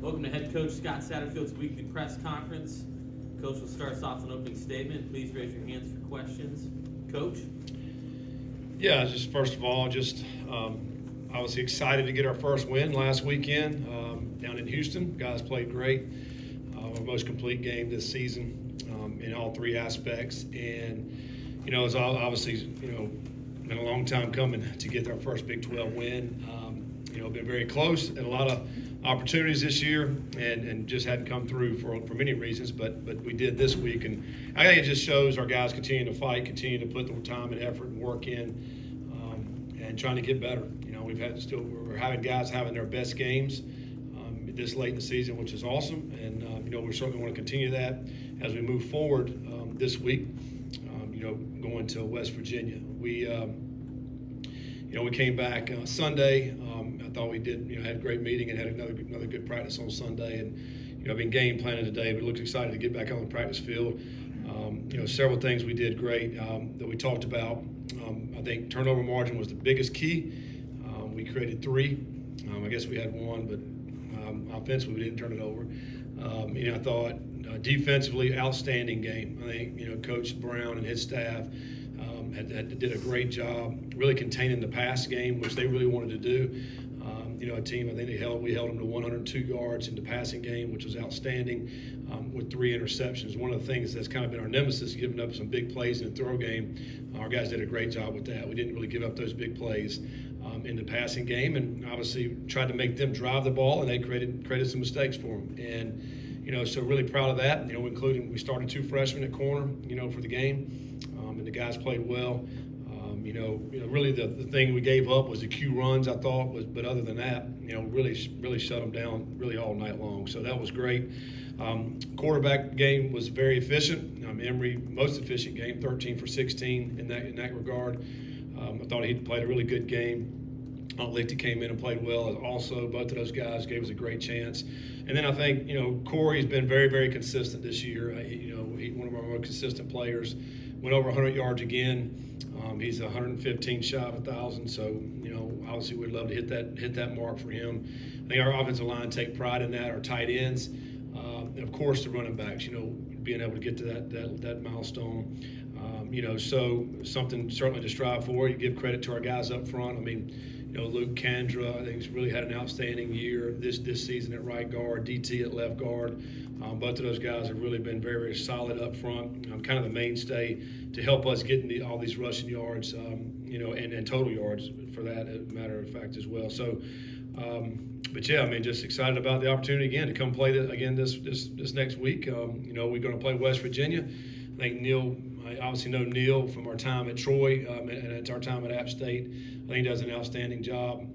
Welcome to Head Coach Scott Satterfield's weekly press conference. Coach will start us off with an opening statement. Please raise your hands for questions. Coach? Yeah, just first of all, obviously excited to get our first win last weekend down in Houston. Guys played great. Our most complete game this season in all three aspects. And, it's obviously, been a long time coming to get our first Big 12 win. Been very close at a lot of opportunities this year and just hadn't come through for many reasons, but we did this week. And I think it just shows our guys continue to fight, continue to put the time and effort and work in and trying to get better. We're having guys having their best games this late in the season, which is awesome. And, we certainly want to continue that as we move forward this week, going to West Virginia. We came back Sunday. I thought we had a great meeting and had another good practice on Sunday. And, I've been game planning today, but looked excited to get back on the practice field. Several things we did great that we talked about. I think turnover margin was the biggest key. We created 3. I guess we had 1, but offensively we didn't turn it over. I thought defensively, outstanding game. I think, Coach Brown and his staff did a great job really containing the pass game, which they really wanted to do. A team, I think we held them to 102 yards in the passing game, which was outstanding, with 3 interceptions. One of the things that's kind of been our nemesis, giving up some big plays in the throw game. Our guys did a great job with that. We didn't really give up those big plays in the passing game, and obviously tried to make them drive the ball, and they created some mistakes for them. And so really proud of that. Including we started 2 freshmen at corner, for the game, and the guys played well. Really the thing we gave up was the Q runs, I thought, but other than that, really shut them down really all night long. So that was great. Quarterback game was very efficient. Emory, most efficient game, 13 for 16 in that regard. I thought he played a really good game. Lichty came in and played well also. Both of those guys gave us a great chance. And then I think, Cory's been very, very consistent this year. He's one of our more consistent players. Went over 100 yards again. He's 115 shy of 1,000. So, obviously we'd love to hit that mark for him. I think our offensive line take pride in that. Our tight ends, and of course the running backs. Being able to get to that milestone. So something certainly to strive for. You give credit to our guys up front. Luke Kandra, I think, has really had an outstanding year this season at right guard, DT at left guard. Both of those guys have really been very, very solid up front, kind of the mainstay to help us get all these rushing yards, and total yards for that matter of fact as well. So, just excited about the opportunity again to come play again this next week. We're going to play West Virginia. I think I obviously know Neil from our time at Troy, and it's our time at App State. I think he does an outstanding job.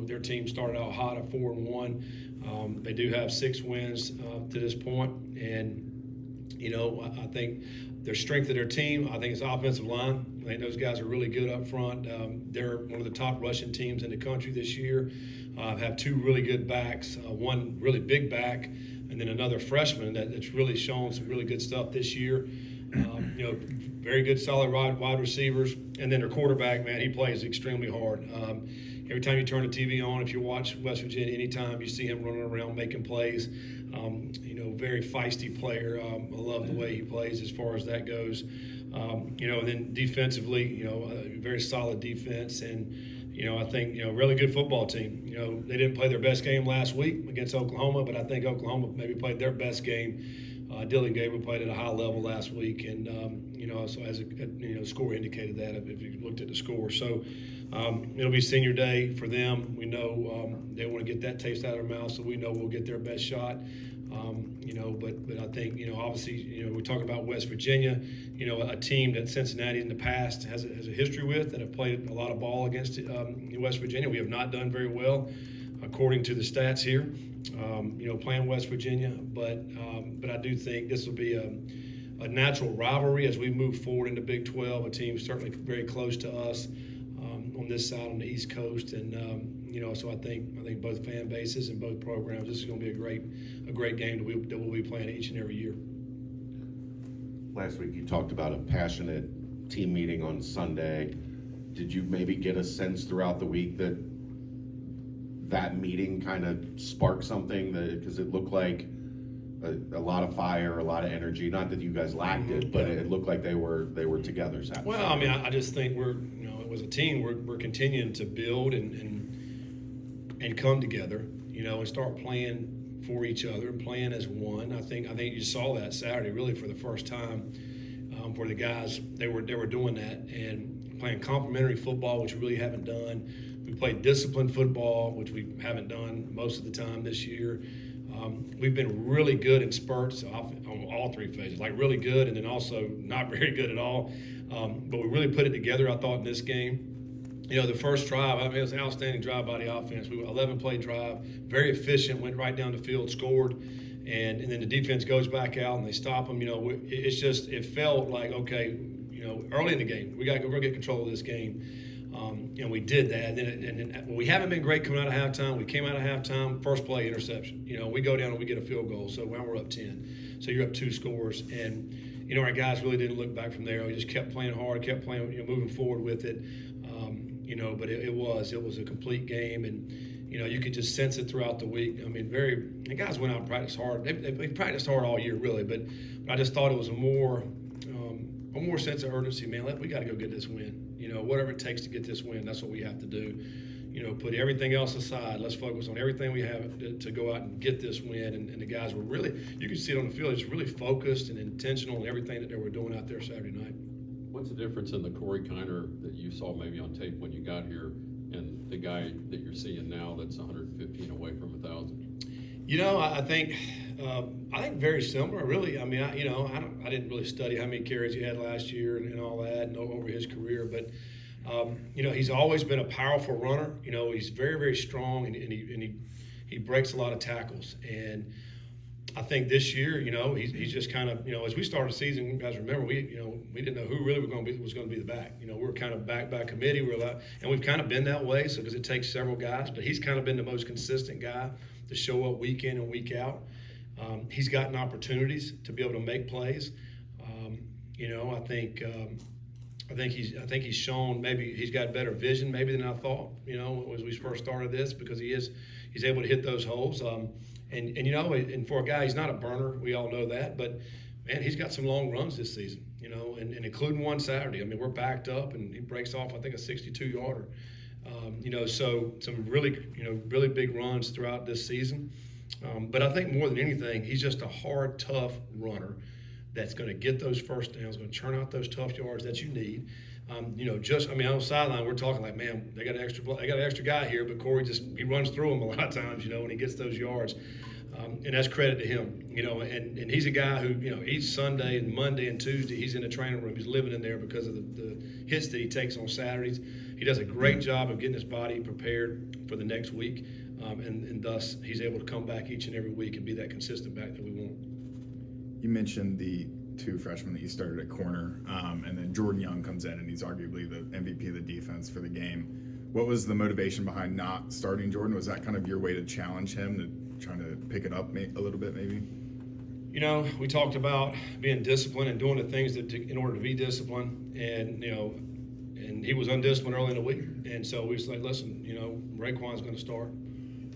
Their team started out hot at 4-1. They do have 6 wins to this point, and I think their strength of their team, I think it's offensive line. I think those guys are really good up front. They're one of the top rushing teams in the country this year. Have 2 really good backs, one really big back, and then another freshman that's really shown some really good stuff this year. Very good, solid wide receivers, and then their quarterback, man, he plays extremely hard. Every time you turn the TV on, if you watch West Virginia, anytime you see him running around making plays, very feisty player. I love the way he plays as far as that goes. And then defensively, a very solid defense, and I think really good football team. They didn't play their best game last week against Oklahoma, but I think Oklahoma maybe played their best game. Dylan Gabriel played at a high level last week, and so as score indicated that if you looked at the score. So it'll be senior day for them. We know they want to get that taste out of their mouth, so we know we'll get their best shot. But I think obviously we talk about West Virginia, a team that Cincinnati in the past has a history with and have played a lot of ball against West Virginia. We have not done very well according to the stats here. Playing West Virginia, but I do think this will be a natural rivalry as we move forward into Big 12. A team certainly very close to us on this side on the East Coast, and so I think both fan bases and both programs. This is going to be a great game that we'll be playing each and every year. Last week you talked about a passionate team meeting on Sunday. Did you maybe get a sense throughout the week that that meeting kind of spark something? Because it looked like a lot of fire, a lot of energy. Not that you guys lacked it, but it looked like they were together. Well, I mean, I just think as a team, we're continuing to build and come together, and start playing for each other and playing as one. I think you saw that Saturday really for the first time, for the guys. They were doing that and playing complementary football, which we really haven't done. We played disciplined football, which we haven't done most of the time this year. We've been really good in spurts on all three phases, like really good and then also not very good at all. But we really put it together, I thought, in this game. The first drive, it was an outstanding drive by the offense. We were 11-play drive, very efficient, went right down the field, scored, and then the defense goes back out and they stop them. It felt like, okay, early in the game, we're going to get control of this game. And we did that. And then we haven't been great coming out of halftime. We came out of halftime, first play, interception. We go down and we get a field goal. So now we're up 10. So you're up 2 scores. And, our guys really didn't look back from there. We just kept playing hard, kept playing, moving forward with it. But it was a complete game. And, you could just sense it throughout the week. I mean, the guys went out and practiced hard. They practiced hard all year, really. But I just thought it was a more sense of urgency, man. We got to go get this win. Whatever it takes to get this win, that's what we have to do. Put everything else aside. Let's focus on everything we have to go out and get this win. And the guys were really, you could see it on the field, just really focused and intentional in everything that they were doing out there Saturday night. What's the difference in the Cory Kiner that you saw maybe on tape when you got here and the guy that you're seeing now that's 115 away from 1,000? I think very similar, really. I mean, I didn't really study how many carries he had last year and all that and over his career, but he's always been a powerful runner. He's very, very strong and he breaks a lot of tackles. And I think this year, he's just kind of, as we started the season, you guys remember, we didn't know who really was going to be the back. We were kind of back by committee. And we've kind of been that way, because it takes several guys. But he's kind of been the most consistent guy to show up week in and week out. He's gotten opportunities to be able to make plays. I think he's shown maybe he's got better vision maybe than I thought. As we first started this, because he's able to hit those holes. And for a guy, he's not a burner. We all know that, but man, he's got some long runs this season. And including one Saturday. I mean, we're backed up, and he breaks off, I think, a 62-yarder. So some really, really big runs throughout this season. But I think more than anything, he's just a hard, tough runner that's going to get those first downs, going to churn out those tough yards that you need. On the sideline, we're talking like, man, they got an extra guy here, but Cory he runs through them a lot of times, when he gets those yards. And that's credit to him, and he's a guy who, each Sunday and Monday and Tuesday, he's in the training room. He's living in there because of the hits that he takes on Saturdays. He does a great job of getting his body prepared for the next week, and thus he's able to come back each and every week and be that consistent back that we want. You mentioned the 2 freshmen that you started at corner, and then Jordan Young comes in, and he's arguably the MVP of the defense for the game. What was the motivation behind not starting Jordan? Was that kind of your way to challenge him, to trying to pick it up a little bit maybe? We talked about being disciplined and doing the things in order to be disciplined, and and he was undisciplined early in the week, and so we was like, listen, Raekwon's going to start.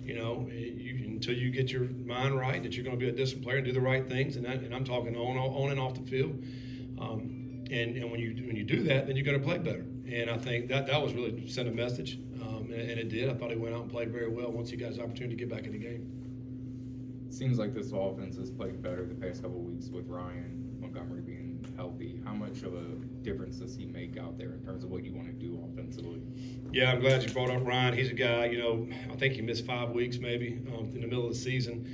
Until you get your mind right that you're going to be a disciplined player and do the right things, and I'm talking on and off the field. And when you do that, then you're going to play better. And I think that was really sent a message, and it did. I thought he went out and played very well once he got his opportunity to get back in the game. Seems like this offense has played better the past couple of weeks with Ryan Montgomery being healthy. How much of a difference does he make out there in terms of what you want to do offensively? Yeah, I'm glad you brought up Ryan. He's a guy, I think he missed 5 weeks maybe in the middle of the season.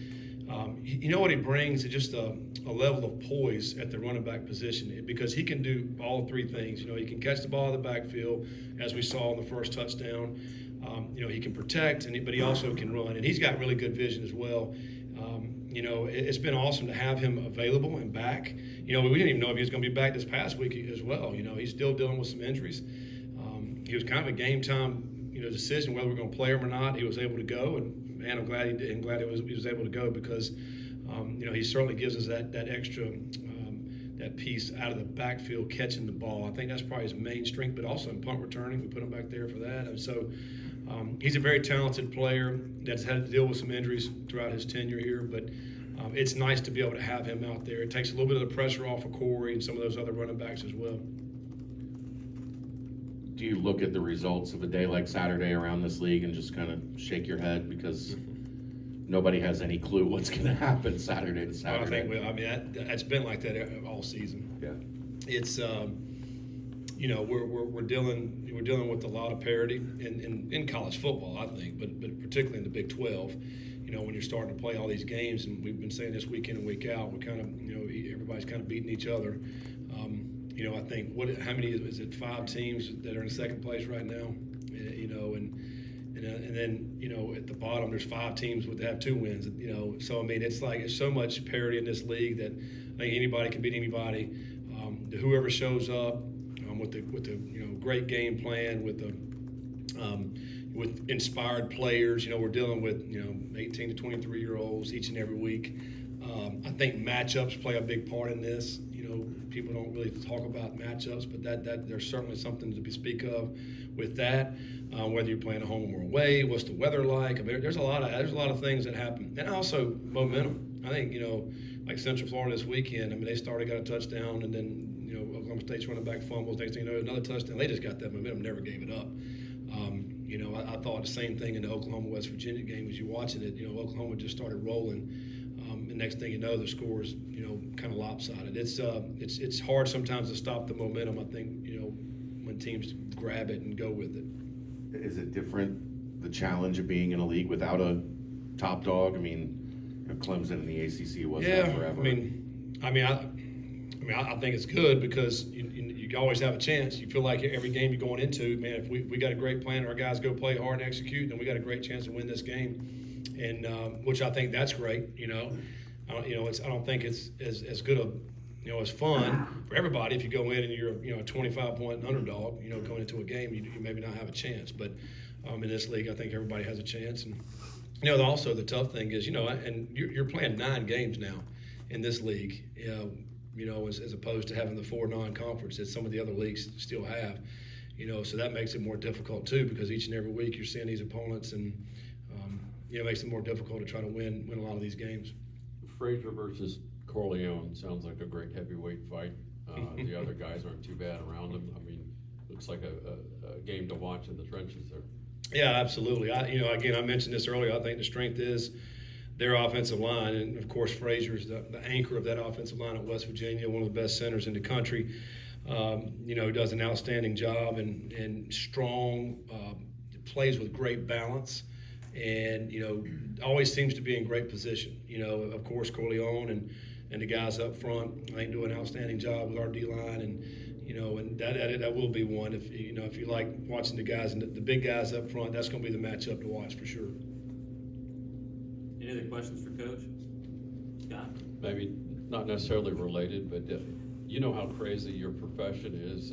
What he brings is just a level of poise at the running back position, because he can do all 3 things. He can catch the ball in the backfield, as we saw in the first touchdown. He can protect, but he also can run, and he's got really good vision as well. It's been awesome to have him available and back. We didn't even know if he was going to be back this past week as well. He's still dealing with some injuries. He was kind of a game time, decision whether we're going to play him or not. He was able to go, and man, I'm glad he did. I'm glad he was able to go, because he certainly gives us that extra that piece out of the backfield catching the ball. I think that's probably his main strength, but also in punt returning, we put him back there for that. And so He's a very talented player that's had to deal with some injuries throughout his tenure here, but it's nice to be able to have him out there. It takes a little bit of the pressure off of Cory and some of those other running backs as well. Do you look at the results of a day like Saturday around this league and just kind of shake your head because nobody has any clue what's going to happen Saturday to Saturday? That's been like that all season. Yeah. It's we're dealing with a lot of parity in college football, I think, but particularly in the Big 12. When you're starting to play all these games, and we've been saying this week in and week out, we kind of everybody's kind of beating each other. I think how many is it? 5 teams that are in second place right now. And then at the bottom there's 5 teams that have 2 wins. So it's so much parity in this league that I think anybody can beat anybody. Whoever shows up with the great game plan, with inspired players. We're dealing with 18 to 23-year-olds each and every week. I think matchups play a big part in this. People don't really talk about matchups, but that there's certainly something to speak of with that. Whether you're playing at home or away, what's the weather like? There's a lot of things that happen, and also momentum. I think like Central Florida this weekend. They got a touchdown, and then Oklahoma State's running back fumbles. Next thing you know, another touchdown. They just got that momentum, never gave it up. I thought the same thing in the Oklahoma-West Virginia game as you're watching it. Oklahoma just started rolling. And next thing you know, the score is kind of lopsided. It's hard sometimes to stop the momentum. I think when teams grab it and go with it. Is it different, the challenge of being in a league without a top dog? Clemson in the ACC was that forever. I think it's good because you always have a chance. You feel like every game you're going into, man, if we got a great plan, our guys go play hard and execute, then we got a great chance to win this game. And which I think that's great. I don't think it's as good as fun for everybody if you go in and you're a 25-point underdog. Going into a game, you maybe not have a chance. But in this league, I think everybody has a chance. And also the tough thing is and you're playing 9 games now in this league. As opposed to having the 4 non-conference that some of the other leagues still have. So that makes it more difficult too, because each and every week you're seeing these opponents, and it makes it more difficult to try to win a lot of these games. Frazier versus Corleone sounds like a great heavyweight fight. The other guys aren't too bad around him. Looks like a game to watch in the trenches there. Yeah, absolutely. Again, I mentioned this earlier. I think the strength is their offensive line, and of course Frazier is the anchor of that offensive line at West Virginia, one of the best centers in the country. Does an outstanding job and strong, plays with great balance, and always seems to be in great position. Of course Corleone and the guys up front, I think, do an outstanding job with our D line, and and that will be one if you like watching the guys and the big guys up front. That's going to be the matchup to watch for sure. Any other questions for Coach? Scott? Maybe not necessarily related, but how crazy your profession is.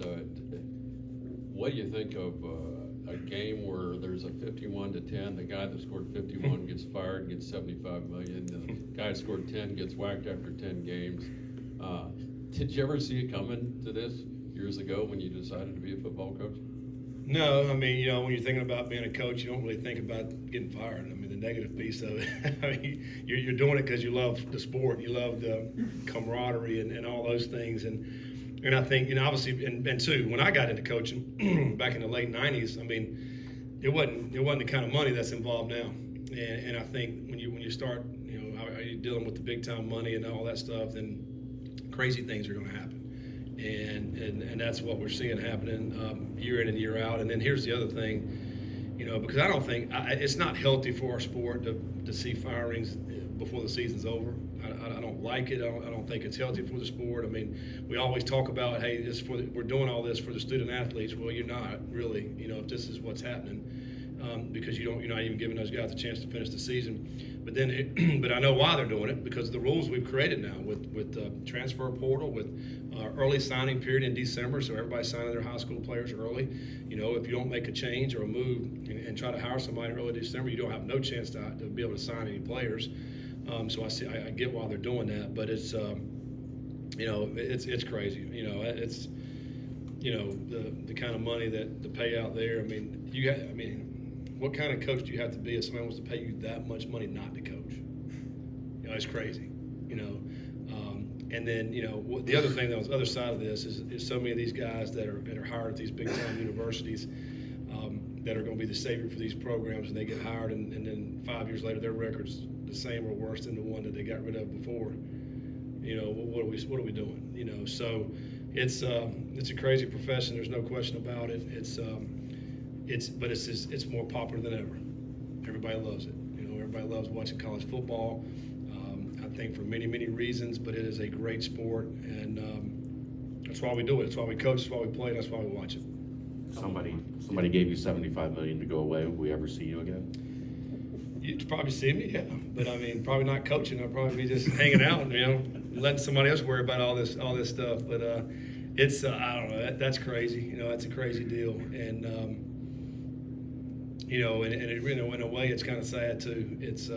What do you think of a game where there's a 51-10, the guy that scored 51 gets fired, gets $75 million, the guy that scored 10 gets whacked after 10 games? Did you ever see it coming to this years ago when you decided to be a football coach? No, when you're thinking about being a coach, you don't really think about getting fired. The negative piece of it. You're doing it because you love the sport, you love the camaraderie and all those things. And I think, obviously, and too, when I got into coaching back in the late 90s, it wasn't the kind of money that's involved now. And I think when you start, you're dealing with the big time money and all that stuff, then crazy things are going to happen. And that's what we're seeing happening year in and year out. And then here's the other thing, because I don't think it's not healthy for our sport to see firings before the season's over. I don't like it. I don't think it's healthy for the sport. We always talk about, hey, we're doing all this for the student athletes. Well, you're not really, if this is what's happening, because you're not even giving those guys a chance to finish the season. But I know why they're doing it, because of the rules we've created now with transfer portal, with early signing period in December, so everybody's signing their high school players early. If you don't make a change or a move and try to hire somebody in early December, you don't have no chance to be able to sign any players. So I get why they're doing that, but it's it's crazy. It's the kind of money that the payout there. what kind of coach do you have to be if somebody wants to pay you that much money not to coach? You know, it's crazy, you know. And then, you know, the other thing, though, the other side of this is so many of these guys that are hired at these big-time universities that are going to be the savior for these programs, and they get hired, and then 5 years later their record's the same or worse than the one that they got rid of before. You know, what are we doing? You know, so it's a crazy profession. There's no question about it. But it's more popular than ever. Everybody loves it. You know, everybody loves watching college football. I think for many, many reasons, but it is a great sport, and that's why we do it. That's why we coach. That's why we play. That's why we watch it. Somebody gave you $75 million to go away. Will we ever see you again? You'd probably see me, yeah. But I mean, probably not coaching. I'd probably be just hanging out and, you know, letting somebody else worry about all this stuff. But it's I don't know. That's crazy. You know, that's a crazy deal. And you know, and it, you know, in a way, it's kind of sad too. It's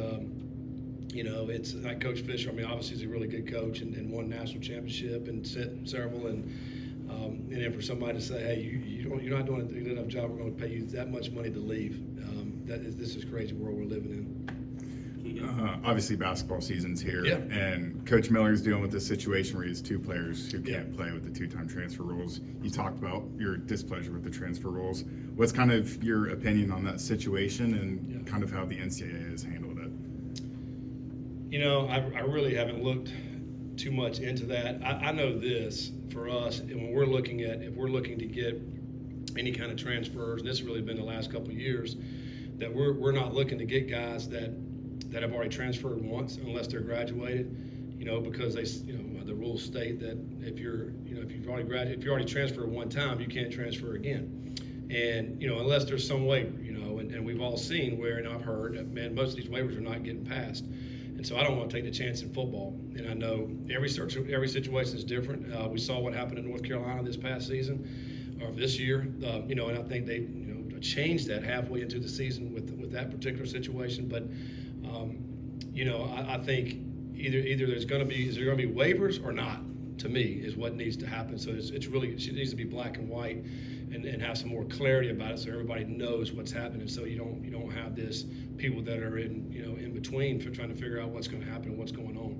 you know, it's like Coach Fisher. I mean, obviously he's a really good coach and won national championship and set several. And then for somebody to say, hey, you're not doing a good enough job, we're going to pay you that much money to leave. This is crazy world we're living in. Obviously, basketball season's here, Yeah. and Coach Miller's dealing with this situation where he has two players who can't play with the two-time transfer rules. You talked about your displeasure with the transfer rules. What's kind of your opinion on that situation and kind of how the NCAA has handled it? You know, I really haven't looked too much into that. I know this for us, and when if we're looking to get any kind of transfers, and this has really been the last couple of years, that we're not looking to get guys that have already transferred once unless they're graduated, you know, because the rules state that if you've already transferred one time, you can't transfer again. And, you know, unless there's some waiver, you know, and we've all seen where, and I've heard that, man, most of these waivers are not getting passed. And so I don't want to take the chance in football. And I know every situation is different. We saw what happened in North Carolina this past season, or this year, you know, and I think they, you know, changed that halfway into the season with that particular situation. But, you know, I think either is there going to be waivers or not, to me, is what needs to happen. So it needs to be black and white and have some more clarity about it so everybody knows what's happening. So you don't have this people that are in between for trying to figure out what's going to happen and what's going on.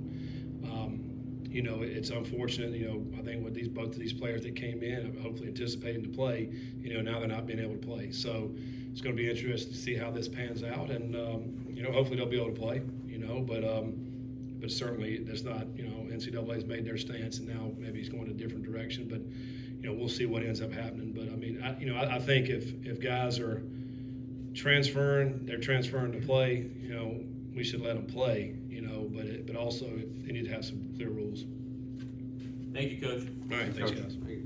You know, it's unfortunate. You know, I think with both of these players that came in, hopefully anticipating to play, you know, now they're not being able to play. So it's going to be interesting to see how this pans out, and you know, hopefully they'll be able to play. You know, but certainly there's not. You know, NCAA's made their stance, and now maybe he's going a different direction. But you know, we'll see what ends up happening. But I mean, I think if guys are transferring, they're transferring to play. You know, we should let them play. You know, but also they need to have some clear rules. Thank you, Coach. All right, thanks, guys. Thank you.